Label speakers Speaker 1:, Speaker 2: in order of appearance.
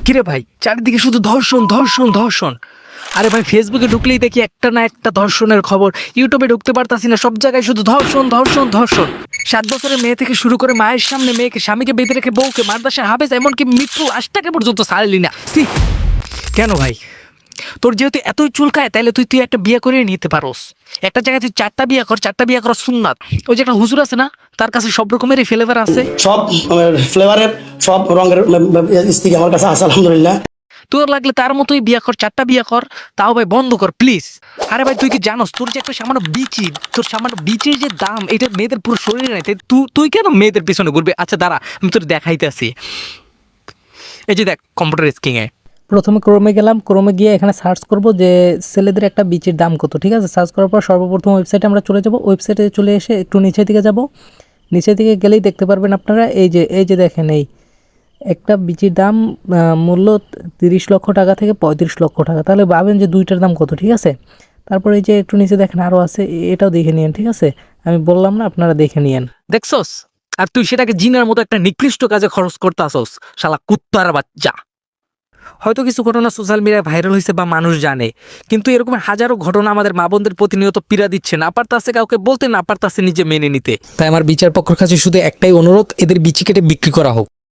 Speaker 1: কিরে ভাই, চারিদিকে শুধু ধর্ষণ ধর্ষণ ধর্ষণ। আরে ভাই, ফেসবুকে ঢুকলেই দেখি একটা না একটা ধর্ষণের খবর, ইউটিউবে ঢুকতে পারতাছি না, সব জায়গায় শুধু ধর্ষণ ধর্ষণ ধর্ষণ। 7 বছরের মেয়ে থেকে শুরু করে মায়ের সামনে মেয়েকে, স্বামীকে বেঁধে রেখে বউকে, মাদ্রাসায় হাফেজ, এমনকি মৃত্যু আশটাকে পর্যন্ত ছাড়লি না। কেন ভাই? তোর যেহেতু এতই চুলকায়, তাইলে তুই তুই একটা বিয়ে করে নিতে পারোস। একটা জায়গায় তুই 4টা বিয়ে কর, 4টা বিয়ে করা সুন্নাত। ওই যে একটা হুজুর আছে না, তার কাছে সব রকমেরই ফ্লেভার আছে,
Speaker 2: সব ফ্লেভারের সব রঙের স্ত্রী আমার কাছে আছে আলহামদুলিল্লাহ।
Speaker 1: তোর লাগলে তার মতোই বিয়ে কর, 4টা বিয়ে কর, তাও ভাই বন্ধ কর প্লিজ। আরে ভাই, তুই কি জানোস তোর যে একটা সামান্য বিচি, তোর সামান্য বিচির যে দাম, এটা মেয়েদের পুরো শরীরে নাই। তুই তুই কেন মেয়েদের পেছনে ঘুরবে? আচ্ছা দাঁড়া, আমি তোর দেখাইতেছি। এই যে দেখ, কম্পিউটার স্ক্রিনে
Speaker 3: প্রথমে ক্রোমে গেলাম, ক্রোমে গিয়ে এখানে সার্চ করব যে ছেলেদের একটা বিচির দাম কত। ঠিক আছে, সার্চ করার পর সর্বপ্রথম ওয়েবসাইটে আমরা চলে যাব। ওয়েবসাইটে চলে এসে একটু নিচের দিকে যাব। নিচের দিকে গেলেই দেখতে পারবেন আপনারা এই যে দেখেন, এই একটা বিচির দাম মূল্য 30 লক্ষ টাকা থেকে 35 লক্ষ টাকা। তাহলে ভাবেন যে দুইটার দাম কত। ঠিক আছে, তারপরে এই যে একটু নিচে দেখেন আরও আছে, এটাও দেখে নিন। ঠিক আছে, আমি বললাম না, আপনারা দেখে নিন।
Speaker 1: দেখছস? আর তুই সেটাকে জিনার মতো একটা নিকৃষ্ট কাজে খরচ করতে আসস, শালা কুত্তার বাচ্চা। হয়তো কিছু ঘটনা সোশ্যাল মিডিয়ায় ভাইরাল হয়েছে বা মানুষ জানে, কিন্তু এরকম হাজারো ঘটনা আমাদের মা বোনদের প্রতিনিয়ত পীড়া দিচ্ছে, না পারতাছে কাউকে বলতে, না পারতাছে নিজে মেনে নিতে। তাই আমার বিচার পক্ষের কাছে শুধু একটাই অনুরোধ, এদের বিচি কেটে বিক্রি করা হোক।